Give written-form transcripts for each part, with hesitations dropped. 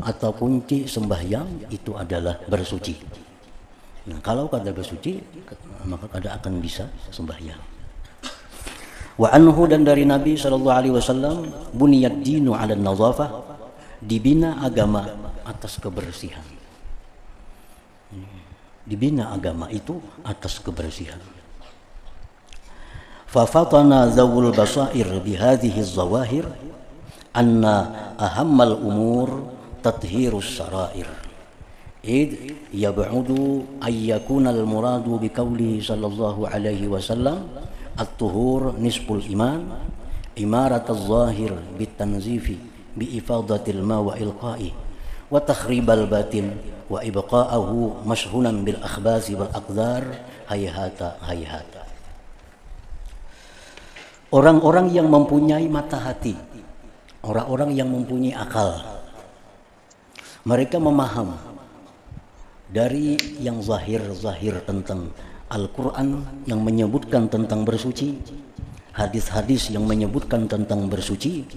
atau kunci sembahyang itu adalah bersuci. Nah, kalau kada bersuci maka kada akan bisa sembahyang. Wa anhu, dan dari Nabi sallallahu alaihi wasallam, buniyad dinu 'ala an-nadhafah, dibina agama atas kebersihan. Dibina agama itu atas kebersihan. Fa fatana zawul basair bi hadhihi az-zawahir anna ahammal umur tathhirus sarair. Id yab'udu ay yakuna al-muradu bi qawli sallallahu alaihi wasallam at-tuhur nisful iman, imarat az-zahir bit-tanzifi bi ifadatil ma wa ilqa'i wa takhribal batin wa ibqa'ahu mashhunan bil akhbasi wal aqdar hayhata hayhata. Orang-orang yang mempunyai mata hati, orang-orang yang mempunyai akal, mereka memaham dari yang zahir-zahir tentang Al-Quran yang menyebutkan tentang bersuci, hadis-hadis yang menyebutkan tentang bersuci,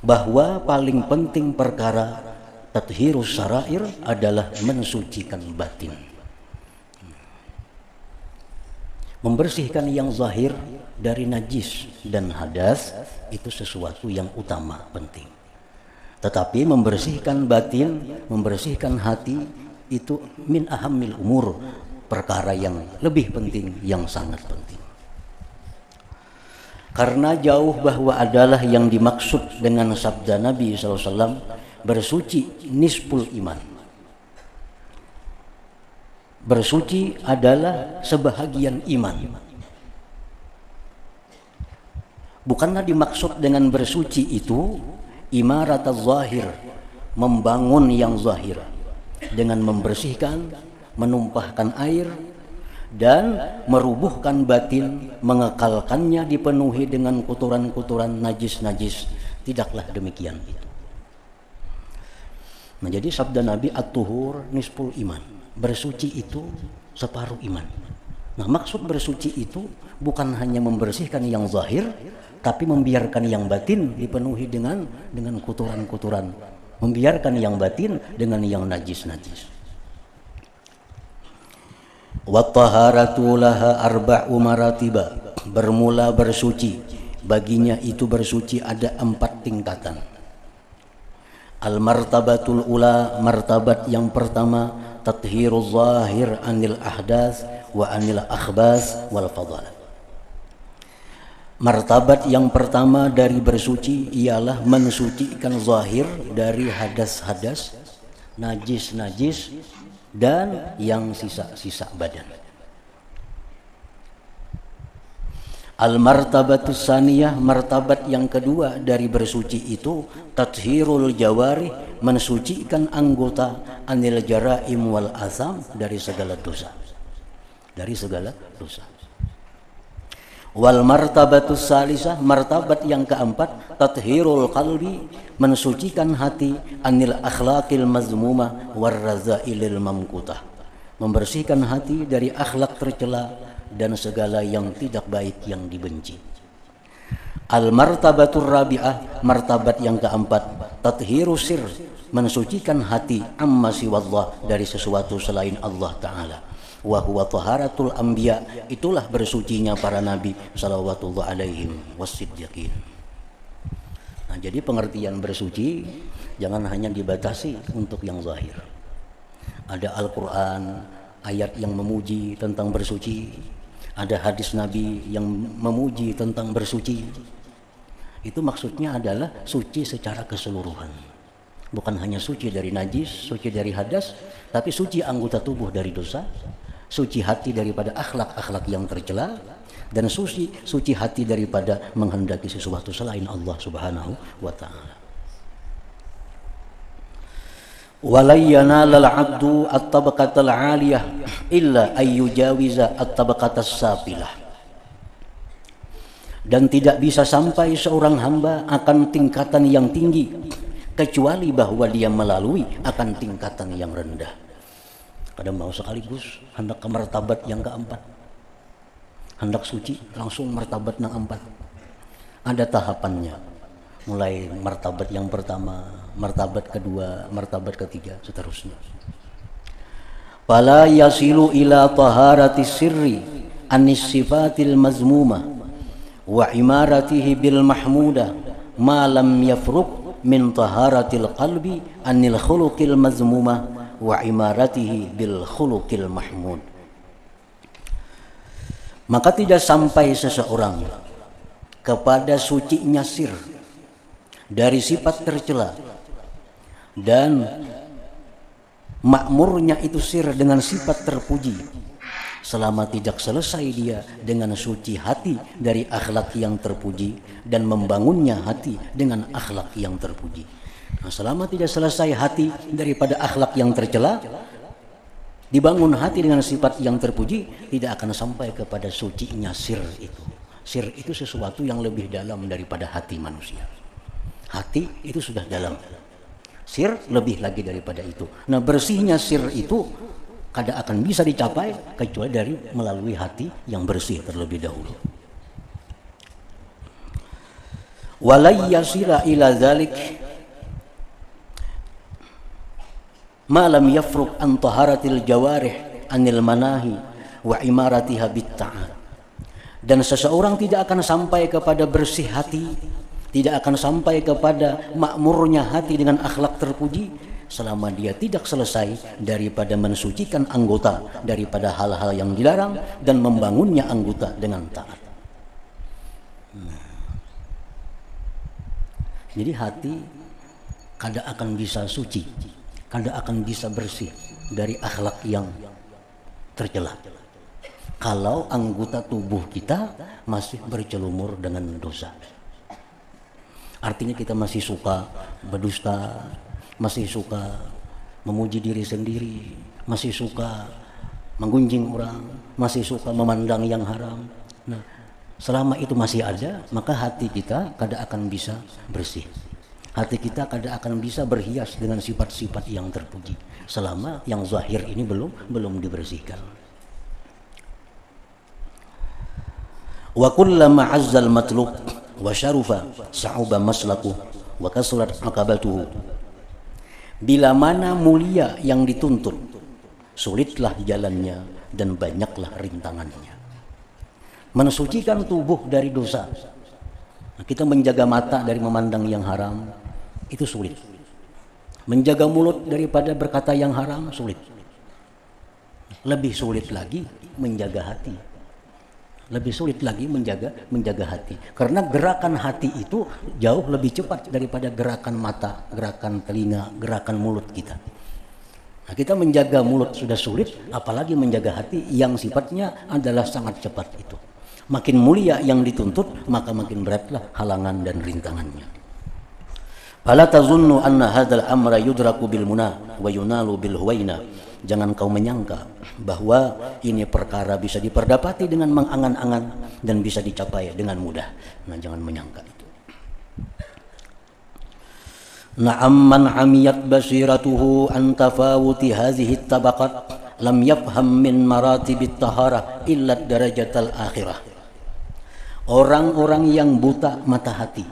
bahwa paling penting perkara tathhirus sarair adalah mensucikan batin. Membersihkan yang zahir dari najis dan hadas itu sesuatu yang utama, penting. Tetapi membersihkan batin, membersihkan hati itu min ahammil umur, perkara yang lebih penting, yang sangat penting. Karena jauh bahwa adalah yang dimaksud dengan sabda Nabi SAW, bersuci nisful iman. Bersuci adalah sebahagian iman. Bukanlah dimaksud dengan bersuci itu imarat az-zahir, membangun yang zahir dengan membersihkan, menumpahkan air dan merubuhkan batin, mengekalkannya dipenuhi dengan kotoran-kotoran najis-najis. Tidaklah demikian itu. Menjadi sabda Nabi at-tuhur nisful iman, bersuci itu separuh iman. Nah, maksud bersuci itu bukan hanya membersihkan yang zahir, tapi membiarkan yang batin dipenuhi dengan kotoran-kotoran, membiarkan yang batin dengan yang najis-najis. Wattaharatu laha arba'u maratiba, bermula bersuci baginya itu bersuci ada 4 tingkatan. Al-martabatul ula, martabat yang pertama, tathhiruz zahir anil ahdas wa anil akhbas wal fadalat. Martabat yang pertama dari bersuci ialah mensucikan zahir dari hadas-hadas, najis-najis dan yang sisa-sisa badan. Al-martabatus saniyah, martabat yang kedua dari bersuci itu tathhirul jawari, mensucikan anggota anil jaraim wal asam, dari segala dosa. Dari segala dosa. Wal martabatus salisah, martabat yang keempat tathhirul qalbi, mensucikan hati anil akhlaqil mazmumah war razailil mamkutah, membersihkan hati dari akhlak tercela dan segala yang tidak baik yang dibenci. Al martabatur rabi'ah, martabat yang keempat tathhirus sir, mensucikan hati amma siwallah, dari sesuatu selain Allah Ta'ala. Wa huwa taharatul anbiya, itulah bersucinya para nabi sallallahu alaihim wassiddiqin. Nah, jadi pengertian bersuci jangan hanya dibatasi untuk yang zahir. Ada Al-Quran, ayat yang memuji tentang bersuci, ada hadis Nabi yang memuji tentang bersuci. Itu maksudnya adalah suci secara keseluruhan. Bukan hanya suci dari najis, suci dari hadas, tapi suci anggota tubuh dari dosa, suci hati daripada akhlak-akhlak yang tercela, dan suci hati daripada menghendaki sesuatu selain Allah Subhanahu wa ta'ala. Walay yanalal 'abdu at-tabaqatal 'aliyah illa ayyujawiza at-tabaqatas safilah. Dan tidak bisa sampai seorang hamba akan tingkatan yang tinggi kecuali bahwa dia melalui akan tingkatan yang rendah. Kadang mau sekaligus hendak ke martabat yang keempat, hendak suci langsung martabat yang keempat. Ada tahapannya. mulai martabat yang pertama, martabat kedua, martabat ketiga, seterusnya. Fala yasilu ila taharati sirri anis sifatil mazmumah wa imaratihi bil mahmuda ma lam yafruq min taharatil qalbi anil khuluqil mazmumah wa imaratihi bil khuluqil mahmud. Maka tidak sampai seseorang kepada sucinya sir dari sifat tercela dan makmurnya itu sir dengan sifat terpuji selama tidak selesai dia dengan suci hati dari akhlak yang terpuji dan membangunnya hati dengan akhlak yang terpuji. Nah, selama tidak selesai hati daripada akhlak yang tercela, dibangun hati dengan sifat yang terpuji, tidak akan sampai kepada sucinya sir itu. Sir itu sesuatu yang lebih dalam daripada hati manusia. Hati itu sudah dalam. Sir lebih lagi daripada itu. Nah, bersihnya sir itu kada akan bisa dicapai kecuali dari melalui hati yang bersih terlebih dahulu. Walay yasira ila dzalik ma lam yafruq an taharatil jawarih anil manahi wa imaratiha bit ta'at. Dan seseorang tidak akan sampai kepada bersih hati, tidak akan sampai kepada makmurnya hati dengan akhlak terpuji selama dia tidak selesai daripada mensucikan anggota daripada hal-hal yang dilarang dan membangunnya anggota dengan taat. Jadi hati kada akan bisa suci, kada akan bisa bersih dari akhlak yang tercela kalau anggota tubuh kita masih bercelumur dengan dosa. Artinya kita masih suka berdusta, masih suka memuji diri sendiri, masih suka menggunjing orang, masih suka memandang yang haram. Nah, selama itu masih ada, maka hati kita kada akan bisa bersih. Hati kita kada akan bisa berhias dengan sifat-sifat yang terpuji selama yang zahir ini belum dibersihkan. Wa kullama azzal matlub wa syarufa sa'uba maslaku wa kasurat akabatuhu. Bila mana mulia yang dituntut, sulitlah jalannya dan banyaklah rintangannya. Mensucikan tubuh dari dosa, nah, kita menjaga mata dari memandang yang haram itu sulit. Menjaga mulut daripada berkata yang haram sulit. Lebih sulit lagi menjaga hati. Lebih sulit lagi menjaga hati. Karena gerakan hati itu jauh lebih cepat daripada gerakan mata, gerakan telinga, gerakan mulut kita. Nah, kita menjaga mulut sudah sulit, apalagi menjaga hati yang sifatnya adalah sangat cepat itu. Makin mulia yang dituntut, maka makin beratlah halangan dan rintangannya. Fala tazunnu anna hadzal amra yudraku bil munah wa yunalu bil huwaina. Jangan kau menyangka bahwa ini perkara bisa diperdapati dengan mengangan-angan dan bisa dicapai dengan mudah. Nah, jangan menyangka itu. Na'am man amiyat basiratuhu an tafawuti hadhihi tabaqat lam yafham min maratibit taharah illa darajatal akhirah. Orang-orang yang buta mata hati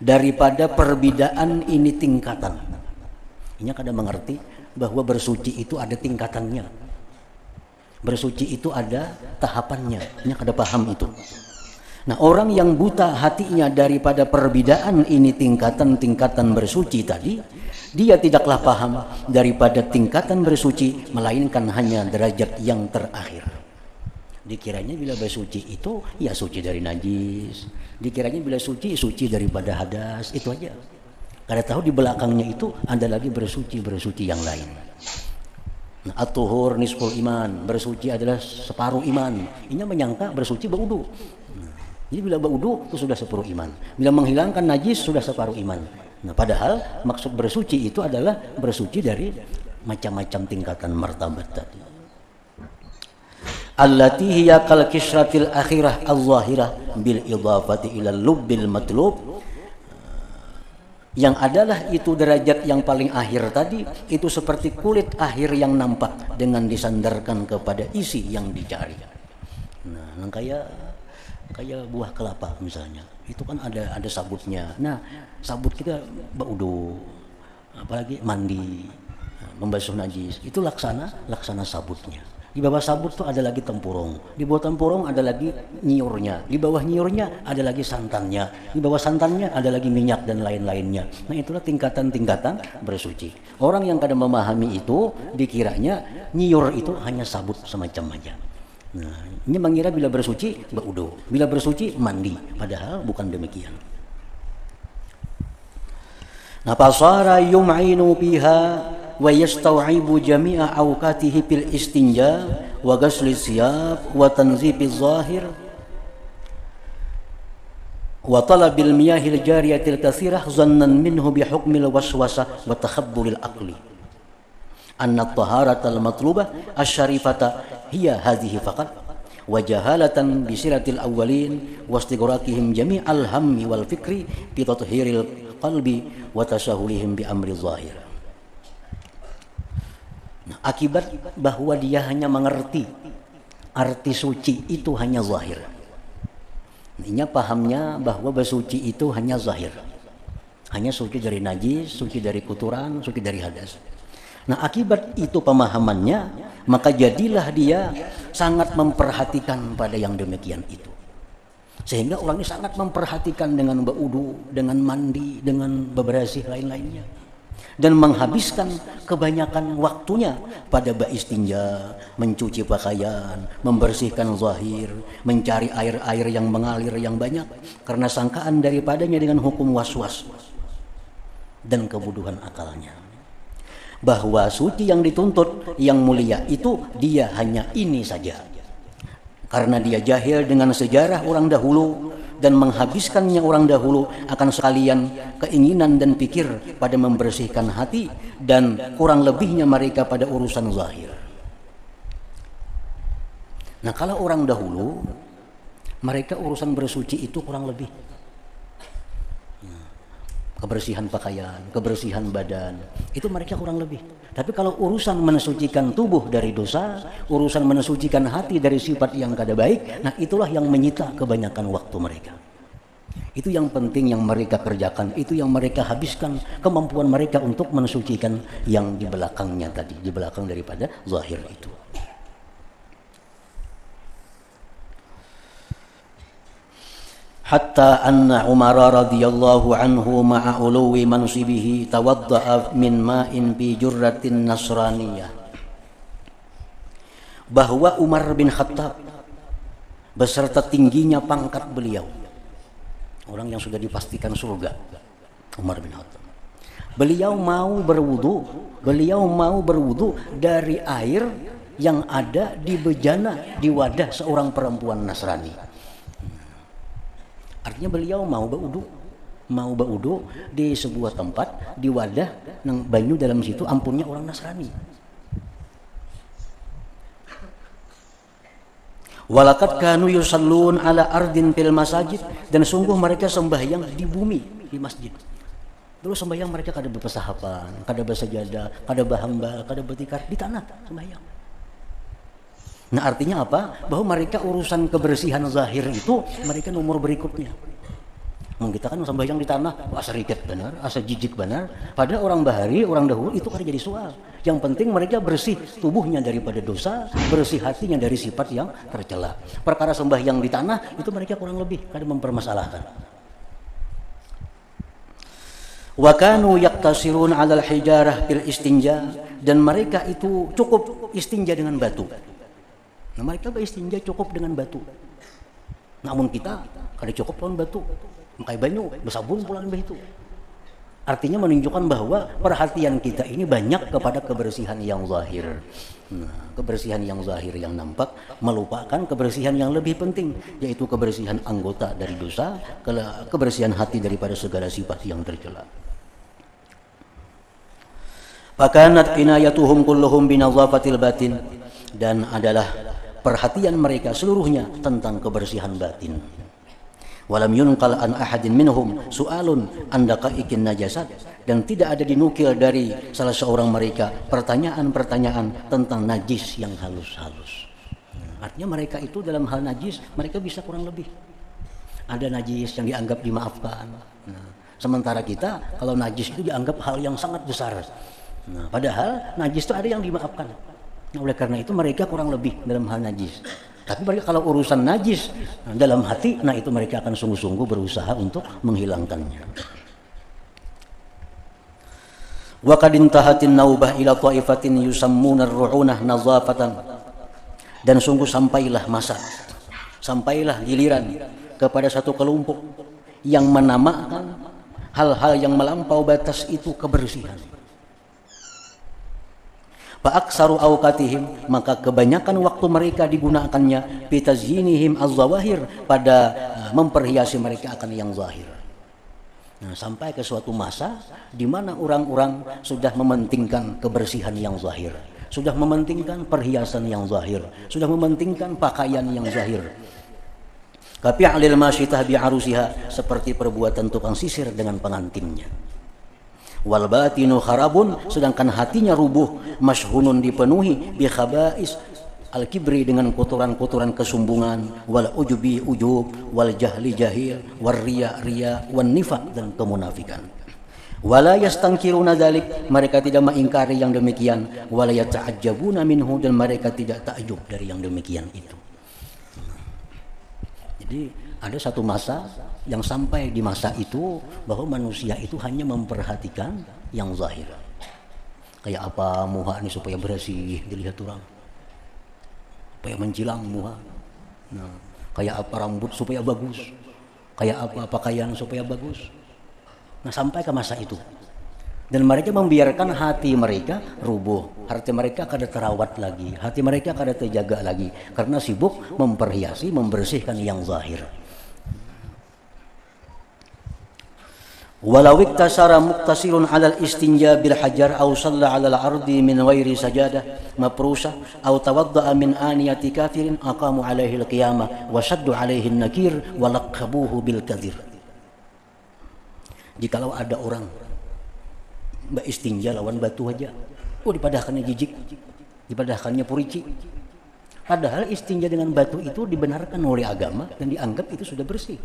daripada perbedaan ini tingkatan. Ini kadang mengerti bahwa bersuci itu ada tingkatannya. Bersuci itu ada tahapannya. Ini kadang paham itu. Nah, orang yang buta hatinya daripada perbedaan ini tingkatan-tingkatan bersuci tadi, dia tidaklah paham daripada tingkatan bersuci, melainkan hanya derajat yang terakhir. Dikiranya bila bersuci itu ya suci dari najis, dikiranya bila suci daripada hadas, itu aja. Kada tahu di belakangnya itu ada lagi bersuci yang lain. Nah, at-tuhur nisful iman, bersuci adalah separuh iman. Ini menyangka bersuci berwudu. Jadi bila berwudu itu sudah separuh iman. Bila menghilangkan najis sudah separuh iman. Nah, padahal maksud bersuci itu adalah bersuci dari macam-macam tingkatan martabat tadi. Allati hiya kal kisratil akhirah az-zahirah bil idafati ila lubbil matlub. Yang adalah itu derajat yang paling akhir tadi itu seperti kulit akhir yang nampak dengan disandarkan kepada isi yang dicari. Nah, kayak kayak buah kelapa misalnya, itu kan ada sabutnya. Nah, sabut kita baudo, apalagi mandi, membasuh najis, itu laksana sabutnya. Di bawah sabut tuh ada lagi tempurung, di bawah tempurung ada lagi nyiurnya, di bawah nyiurnya ada lagi santannya, di bawah santannya ada lagi minyak dan lain-lainnya. Nah, itulah tingkatan-tingkatan bersuci. Orang yang kadang memahami itu dikiranya nyiur itu hanya sabut semacam aja. Nah, ini mengira bila bersuci berwudu, bila bersuci mandi, padahal bukan demikian. Nah, fasara yum'inu biha wa yastawibu jami'a awqatihi fil istinja wa ghasli siyab wa tanzifiz zahir wa talabil miyahil jariyatil katsirah zannan minhu bi hukmil waswasah wa takhabbulil aqli anna at-taharatal matlubah asy-syarifata hiya hadhihi faqat wa jahalatan bi siratil awwalin wa istighraqihim jami'al hammi wal fikri bi tathhiril qalbi wa tasahulihim bi amri zahir. Nah, akibat bahwa dia hanya mengerti arti suci itu hanya zahir. Intinya pahamnya bahwa bersuci itu hanya zahir. Hanya suci dari najis, suci dari kotoran, suci dari hadas. Nah, akibat itu pemahamannya, maka jadilah dia sangat memperhatikan pada yang demikian itu. Sehingga orang ini sangat memperhatikan dengan berwudu, dengan mandi, dengan bebersih lain-lainnya. Dan menghabiskan kebanyakan waktunya pada beristinja, mencuci pakaian, membersihkan zahir, mencari air-air yang mengalir yang banyak karena sangkaan daripadanya dengan hukum waswas dan kebuduhan akalnya. Bahwa suci yang dituntut yang mulia itu dia hanya ini saja. Karena dia jahil dengan sejarah orang dahulu dan menghabiskannya orang dahulu akan sekalian keinginan dan pikir pada membersihkan hati dan kurang lebihnya mereka pada urusan zahir. Nah, kalau orang dahulu mereka urusan bersuci itu kurang lebih kebersihan pakaian, kebersihan badan, itu mereka kurang lebih. Tapi kalau urusan mensucikan tubuh dari dosa, urusan mensucikan hati dari sifat yang kada baik, nah itulah yang menyita kebanyakan waktu mereka. Itu yang penting yang mereka kerjakan, itu yang mereka habiskan kemampuan mereka untuk mensucikan yang di belakangnya tadi, di belakang daripada zahir itu. Hatta anna Umar radhiyallahu anhu ma'a uluwi mansibihi tawadda'a min ma'in bi jurratin nasraniyah. Bahwa Umar bin Khattab beserta tingginya pangkat beliau, orang yang sudah dipastikan surga, Umar bin Khattab, beliau mau berwudu dari air yang ada di bejana, di wadah seorang perempuan Nasrani. Artinya beliau mau berwudu di sebuah tempat, di wadah nang banyu dalam situ ampunnya orang Nasrani. Walakat kanu yusallun ala ardin fil masajid, dan sungguh mereka sembahyang di bumi, di masjid. Dulu sembahyang mereka kada berpesahapan, kada bersajadah, kada bahambal, kada bertikar, di tanah sembahyang. Nah, artinya apa? Bahwa mereka urusan kebersihan zahir itu mereka nomor berikutnya. Kita kan sembahyang di tanah, asa riket benar, asa jijik benar. Pada orang bahari, orang dahulu itu kada jadi soal. Yang penting mereka bersih tubuhnya daripada dosa, bersih hatinya dari sifat yang tercela. Perkara sembahyang di tanah itu mereka kurang lebih kada mempermasalahkan. Wa kanu yaktasirun 'alal hijarah fil istinja, dan mereka itu cukup istinja dengan batu. Nah, mereka beristinja cukup dengan batu. Namun kita kada cukup dengan batu, pakai banyu, bersabun pulang begitu. Artinya menunjukkan bahwa perhatian kita ini banyak kepada kebersihan yang zahir. Nah, kebersihan yang zahir yang nampak melupakan kebersihan yang lebih penting, yaitu kebersihan anggota dari dosa, kebersihan hati daripada segala sifat yang tercela. Fakanat inayatuhum kulluhum binazafatil batin, dan adalah perhatian mereka seluruhnya tentang kebersihan batin. Walam yunqal an ahadin minhum su'alun an daqaiqin najasat, dan tidak ada dinukil dari salah seorang mereka pertanyaan-pertanyaan tentang najis yang halus-halus. Artinya mereka itu dalam hal najis mereka bisa kurang lebih. Ada najis yang dianggap dimaafkan. Nah, sementara kita kalau najis itu dianggap hal yang sangat besar. Nah, padahal najis itu ada yang dimaafkan. Nah, oleh karena itu mereka kurang lebih dalam hal najis. Tapi mereka kalau urusan najis dalam hati, nah itu mereka akan sungguh-sungguh berusaha untuk menghilangkannya. Wa qad intahatin naubah ila ta'ifatin yusammuna ar-ru'unah nazafatan. Dan sungguh sampailah masa, sampailah giliran kepada satu kelompok yang menamakan hal-hal yang melampau batas itu kebersihan. Fa'aksaru awqatihim, maka kebanyakan waktu mereka digunakannya bitazyinihim az-zawahir, pada memperhiasi mereka akan yang zahir. Nah, sampai ke suatu masa di mana orang-orang sudah mementingkan kebersihan yang zahir, sudah mementingkan perhiasan yang zahir, sudah mementingkan pakaian yang zahir. Kafi'alil masyitah bi'arusiha, seperti perbuatan tukang sisir dengan pengantinnya. Wal batinu kharabun, sedangkan hatinya rubuh, masyhunun dipenuhi bi khaba'is al-kibri, dengan kotoran-kotoran kesombongan, wal ujubi ujub, wal jahli jahil, wal riya wan nifaq, dan kemunafikan. Wala yastankiruna dzalik, mereka tidak mengingkari yang demikian, wala yata'ajjabuna minhu, dan mereka tidak takjub dari yang demikian itu. Jadi ada satu masa yang sampai di masa itu bahwa manusia itu hanya memperhatikan yang zahir. Kayak apa muka ini supaya bersih dilihat orang, supaya menjilang muka. Nah, kayak apa rambut supaya bagus, kayak apa pakaian supaya bagus. Nah, sampai ke masa itu, dan mereka membiarkan hati mereka rubuh, hati mereka kada terawat lagi, hati mereka kada terjaga lagi, karena sibuk memperhiasi, membersihkan yang zahir. Walau iktasara muktasirun 'alal istinja bil hajar aw shalla 'alal ardi min ghairi sajadah mafrusha aw tawadda'a min aniyati kafirin aqamu 'alaihi al-qiyamah wa shaddu 'alaihi an-nakir wa laqabuhu bil kadhir. Jikalau ada orang istinja lawan batu aja, dipadahkannya jijik, dipadahkannya purici. Padahal istinja dengan batu itu dibenarkan oleh agama dan dianggap itu sudah bersih.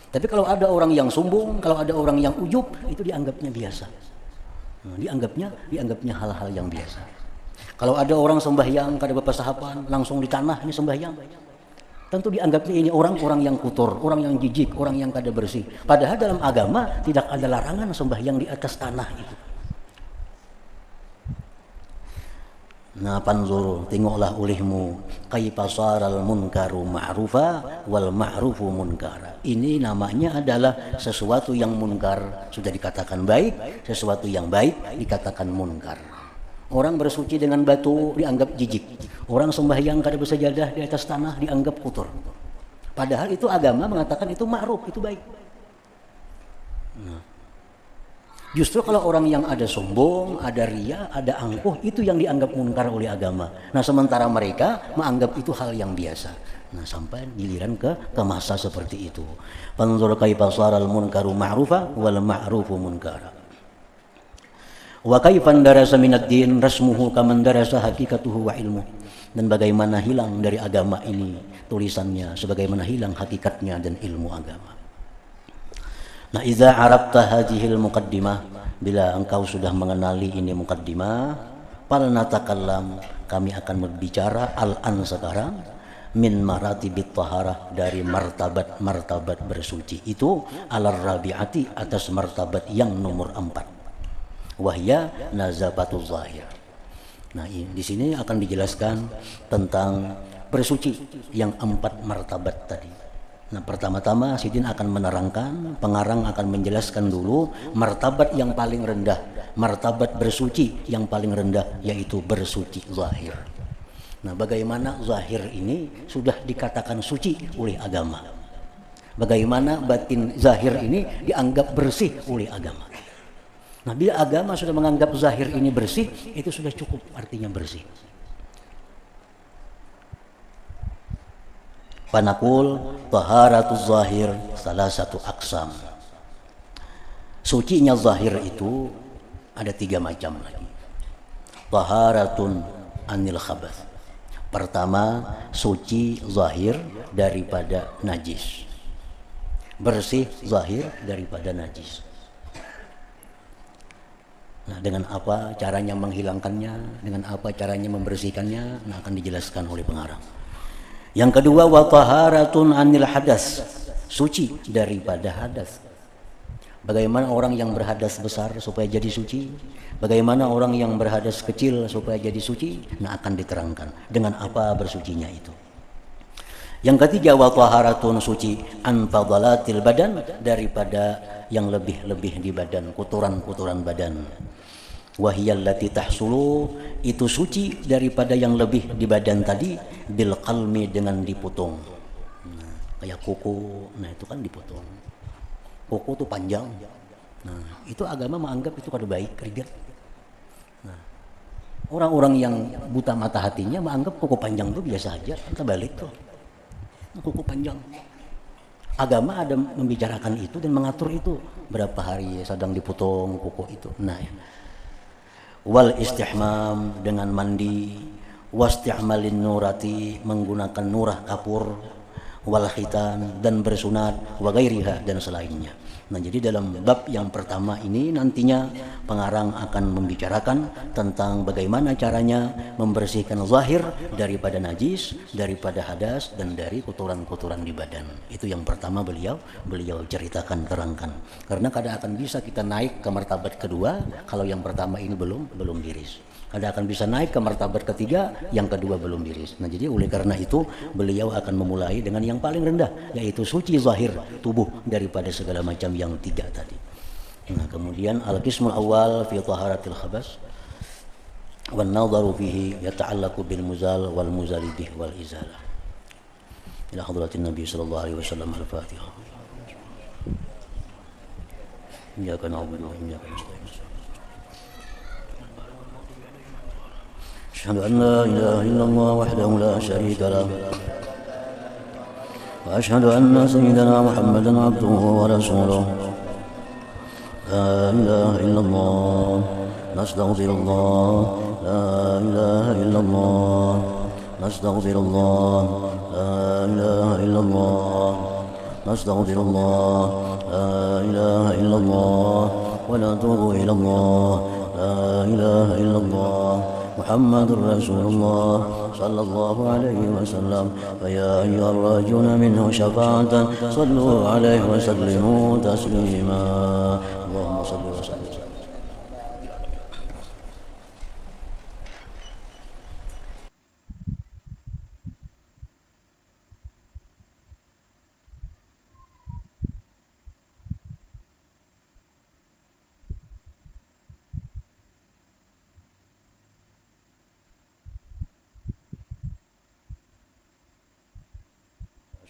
Tapi kalau ada orang yang sombong, kalau ada orang yang ujub, itu dianggapnya biasa. Dianggapnya hal-hal yang biasa. Kalau ada orang sembahyang kada berpasahapan, langsung di tanah ini sembahyang, tentu dianggapnya ini orang-orang yang kotor, orang yang jijik, orang yang kada bersih. Padahal dalam agama tidak ada larangan sembahyang di atas tanah itu. Nah, panzur, tengoklah olehmu, kaifa saral munkaru ma'rufa wal ma'rufu munkara. Ini namanya adalah sesuatu yang munkar sudah dikatakan baik, sesuatu yang baik dikatakan munkar. Orang bersuci dengan batu dianggap jijik, orang sembahyang kada bersajadah di atas tanah dianggap kotor. Padahal itu agama mengatakan itu ma'ruf, itu baik. Nah, justru kalau orang yang ada sombong, ada riya, ada angkuh, itu yang dianggap munkar oleh agama. Nah, sementara mereka menganggap itu hal yang biasa. Nah, sampai giliran ke masa seperti itu. Panzur kaifa saral munkaru ma'rufa wal ma'rufu munkara. Wa kaifan darasa minad din rasmuhu kaman darasa hakikatuhu wa ilmu. Dan bagaimana hilang dari agama ini tulisannya, sebagaimana hilang hakikatnya dan ilmu agama. Nah, idza arabta hadhil muqaddimah, bila engkau sudah mengenali ini muqaddimah, fal natakallam, kami akan berbicara al-an sekarang, min maratibit taharah, dari martabat bersuci itu, alar rabi'ati, atas martabat yang nomor 4, wahya nazabatuz zahir. Nah, di sini akan dijelaskan tentang bersuci yang 4 martabat tadi. Nah, pertama-tama Sidin akan menerangkan, pengarang akan menjelaskan dulu martabat yang paling rendah, martabat bersuci yang paling rendah, yaitu bersuci zahir. Nah, bagaimana zahir ini sudah dikatakan suci oleh agama, bagaimana batin zahir ini dianggap bersih oleh agama. Nah, bila agama sudah menganggap zahir ini bersih, itu sudah cukup, artinya bersih. Panakul taharatuz zahir salah satu aksam. Sucinya zahir itu ada 3 macam lagi. Taharatun anil khabath, Pertama, suci zahir daripada najis. Bersih zahir daripada najis. Nah, dengan apa caranya menghilangkannya, dengan apa caranya membersihkannya, nah akan dijelaskan oleh pengarang. Yang kedua, wa taharatun anil hadas, suci daripada hadas. Bagaimana orang yang berhadas besar supaya jadi suci? Bagaimana orang yang berhadas kecil supaya jadi suci? Nah, akan diterangkan dengan apa bersucinya itu. Yang ketiga, wa taharatun, suci an fadalatil badan, daripada yang lebih-lebih di badan, kotoran-kotoran badan. Wahiyallati tahsulu, itu suci daripada yang lebih di badan tadi, bil qalmi, dengan dipotong. Nah, kayak kuku, nah itu kan dipotong. Kuku tuh panjang. Nah, itu agama menganggap itu kada baik, rigat. Nah, orang-orang yang buta mata hatinya menganggap kuku panjang itu biasa aja, kita balik tuh. Kuku panjang. Agama ada membicarakan itu dan mengatur itu, berapa hari sedang dipotong kuku itu. Nah, wal istihmam, dengan mandi, wasti'malin nurati, menggunakan nurah kapur, wal khitan, dan bersunat, wa ghairiha, dan selainnya. Nah, jadi dalam bab yang pertama ini nantinya pengarang akan membicarakan tentang bagaimana caranya membersihkan zahir daripada najis, daripada hadas, dan dari kotoran-kotoran di badan. Itu yang pertama beliau ceritakan, terangkan. Karena kada akan bisa kita naik ke martabat kedua kalau yang pertama ini belum diris. Kada akan bisa naik ke martabat ketiga, yang kedua belum diris. Nah, jadi oleh karena itu beliau akan memulai dengan yang paling rendah, yaitu suci zahir tubuh daripada segala macam yang tiga tadi. Nah, kemudian al-qismul awal fi taharatil khabas wan nadharu fihi yata'allaqu bil muzal wal muzali bih wal izalah. Ila hadratin Nabi sallallahu alaihi wasallam, al-Fatihah. Iyyaka na'budu wa iyyaka nasta'in. أشهد أن لا إله إلا الله وحده لا شريك له وأشهد أن سيدنا محمدا عبده ورسوله لا إله إلا الله نستغفر الله لا إله إلا الله نستغفر الله لا إله إلا الله نستغفر الله لا إله إلا الله ونتوب إلى الله لا إله إلا الله محمد رسول الله صلى الله عليه وسلم فيا أيها الراجون منه شفاعة صلوا عليه وسلموا تسليما اللهم صل وسلم.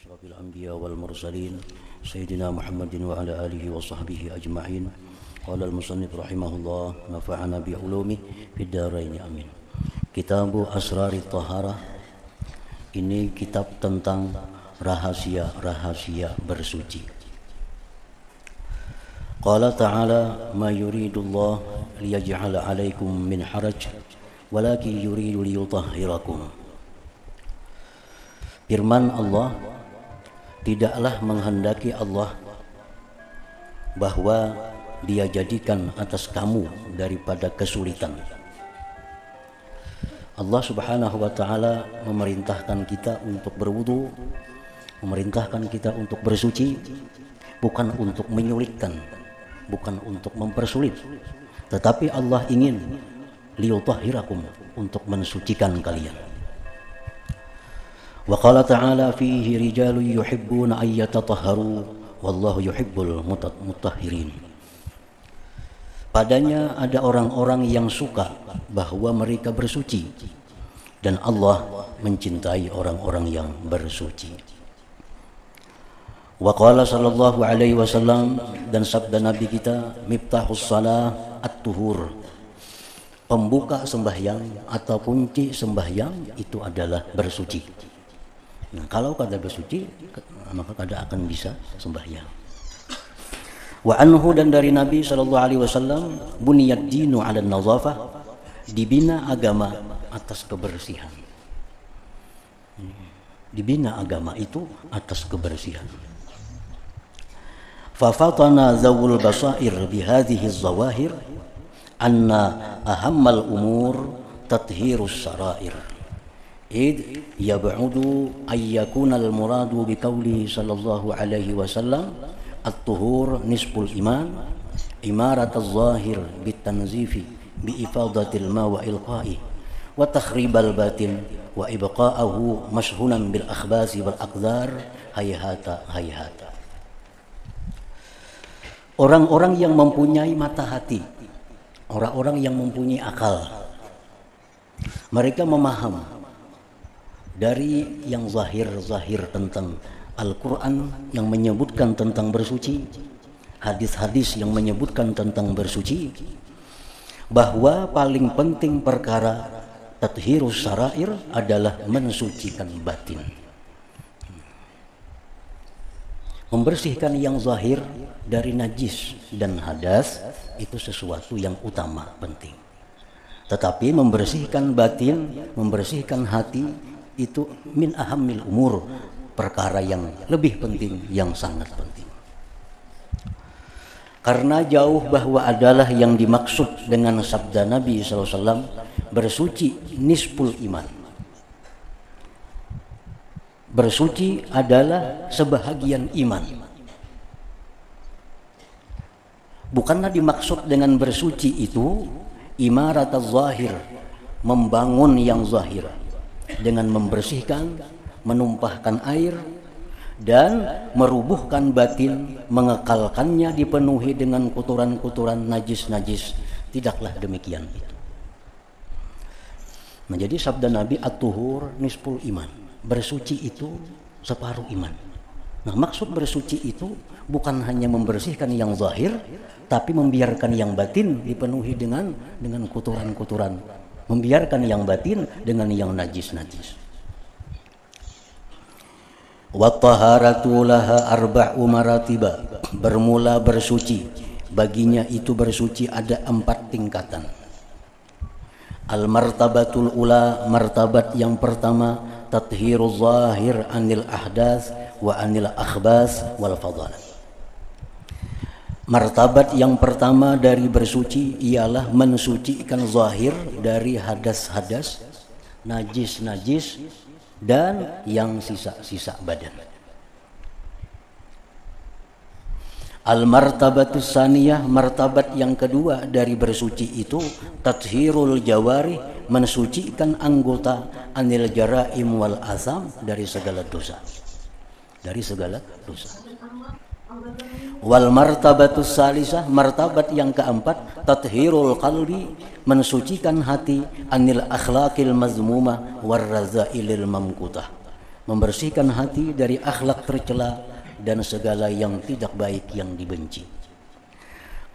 أشرف الأنبياء والمرسلين سيدنا محمد وعلى آله وصحبه أجمعين. قال المصنف رحمه الله نفعنا بعلومه في الدارين آمين. Kitab Asrar Taharah, ini kitab tentang rahasia-rahasia bersuci. Qala ta'ala ma yuridullah liyaj'ala 'alaikum min haraj walakin yuridu liyutahhirakum. Firman Allah, tidaklah menghendaki Allah bahwa Dia jadikan atas kamu daripada kesulitan. Allah Subhanahu wa taala memerintahkan kita untuk berwudu, memerintahkan kita untuk bersuci, bukan untuk menyulitkan, bukan untuk mempersulit, tetapi Allah ingin liyutahhirakum, untuk mensucikan kalian. Wa qala ta'ala fihi rijalun yuhibbuna an yatatahharu wallahu yuhibbul mutahhirin. Padanya ada orang-orang yang suka bahwa mereka bersuci, dan Allah mencintai orang-orang yang bersuci. Wa qala sallallahu alaihi wasallam, dan sabda Nabi kita, miftahus salah at-tuhur, pembuka sembahyang atau kunci sembahyang itu adalah bersuci. Nah, kalau kada bersuci maka kada akan bisa sembahyang. Wa anhu, dan dari Nabi sallallahu alaihi wasallam, buniyad dinu 'ala an-nazafah, dibina agama atas kebersihan. Dibina agama itu atas kebersihan. Fafatana zawul basair bihadhihi zawahir anna ahammal umur tathhirus sarair. Id yab'udu ayyakuna al-muradu biqawlihi sallallahu alaihi wasallam at-tuhur nisful iman imarat az-zahir bitanzifi biifadatil ma wa ilqa'i wa takhribal batin wa ibqa'ahu mashhunan bil akhbasi wal aqdar hayhata hayhata. Orang-orang yang mempunyai mata hati, orang-orang yang mempunyai akal, mereka memaham dari yang zahir-zahir tentang Al-Quran yang menyebutkan tentang bersuci, hadis-hadis yang menyebutkan tentang bersuci, bahwa paling penting perkara tathhirus sarair adalah mensucikan batin. Membersihkan yang zahir dari najis dan hadas itu sesuatu yang utama, penting. Tetapi membersihkan batin, membersihkan hati itu min ahammil umur, perkara yang lebih penting, yang sangat penting. Karena jauh bahwa adalah yang dimaksud dengan sabda Nabi SAW, bersuci nisful iman. Bersuci adalah sebahagian iman. Bukanlah dimaksud dengan bersuci itu imarat az-zahir, membangun yang zahir dengan membersihkan, menumpahkan air dan merubuhkan batin, mengekalkannya dipenuhi dengan kotoran-kotoran najis-najis. Tidaklah demikian itu. Menjadi sabda Nabi at-tuhur nisful iman, bersuci itu separuh iman. Nah, maksud bersuci itu bukan hanya membersihkan yang zahir, tapi membiarkan yang batin dipenuhi dengan kotoran-kotoran, membiarkan yang batin dengan yang najis-najis. Wa taharatu laha arba'u maratiba, bermula bersuci baginya itu bersuci ada 4 tingkatan. Al martabatul ula, martabat yang pertama, tathhiruz zahir anil ahdas wa anil akhbas wal fadalat. Martabat yang pertama dari bersuci ialah mensucikan zahir dari hadas-hadas, najis-najis dan yang sisa-sisa badan. Al-martabatus saniyah, martabat yang kedua dari bersuci itu tathhirul jawari, mensucikan anggota anil jaraim wal asam, dari segala dosa. Dari segala dosa. Wal martabatus salisah, martabat yang keempat tathhirul qalbi, mensucikan hati anil akhlaqil mazmumah war razailil mamkutah, membersihkan hati dari akhlak tercela dan segala yang tidak baik yang dibenci.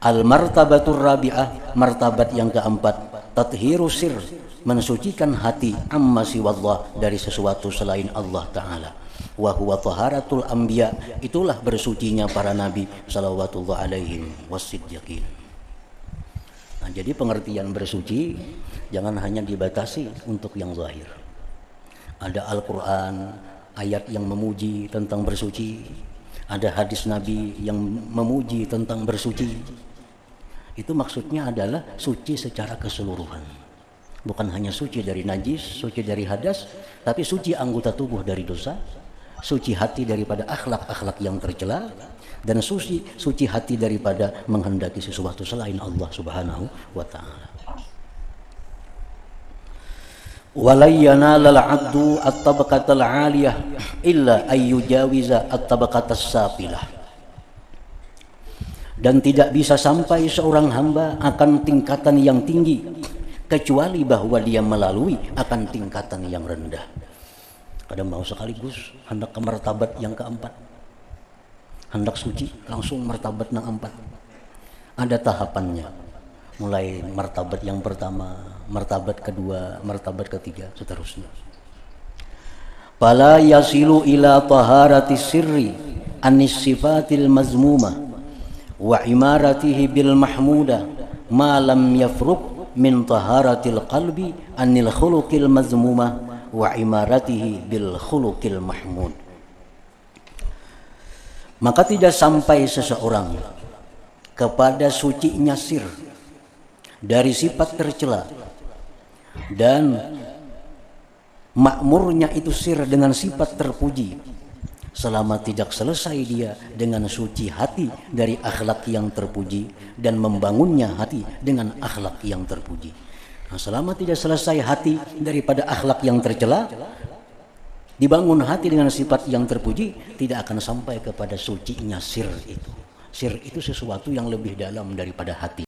Al martabatur rabi'ah, martabat yang keempat tathhirus sir, mensucikan hati amma siwallah, dari sesuatu selain Allah Ta'ala. Wa huwa taharatul anbiya, itulah bersucinya para nabi sallallahu alaihim wasiddiqin. Nah, jadi pengertian bersuci jangan hanya dibatasi untuk yang zahir. Ada Al-Quran, ayat yang memuji tentang bersuci, ada hadis Nabi yang memuji tentang bersuci. Itu maksudnya adalah suci secara keseluruhan. Bukan hanya suci dari najis, suci dari hadas, tapi suci anggota tubuh dari dosa, suci hati daripada akhlak-akhlak yang tercela, dan suci hati daripada menghendaki sesuatu selain Allah Subhanahu wa ta'ala. Walay yanalal 'abdu at-tabaqatal 'aliyah illa ayyujawiza at-tabaqatas safilah. Dan tidak bisa sampai seorang hamba akan tingkatan yang tinggi kecuali bahwa dia melalui akan tingkatan yang rendah. Kadang mau sekaligus hendak ke martabat yang keempat, hendak suci langsung martabat yang keempat. Ada tahapannya, mulai martabat yang pertama, martabat kedua, martabat ketiga, seterusnya. Fala yasilu ila taharati sirri anis sifatil mazmumah wa imaratihi bil mahmuda ma lam yafruq min taharatil qalbi anil khuluqil mazmumah wa imaratihi bil khuluqil mahmud. Maka tidak sampai seseorang kepada sucinya sir dari sifat tercela dan makmurnya itu sir dengan sifat terpuji selama tidak selesai dia dengan suci hati dari akhlak yang terpuji dan membangunnya hati dengan akhlak yang terpuji. Nah, selama tidak selesai hati daripada akhlak yang tercela, dibangun hati dengan sifat yang terpuji, tidak akan sampai kepada sucinya sir itu. Sir itu sesuatu yang lebih dalam daripada hati.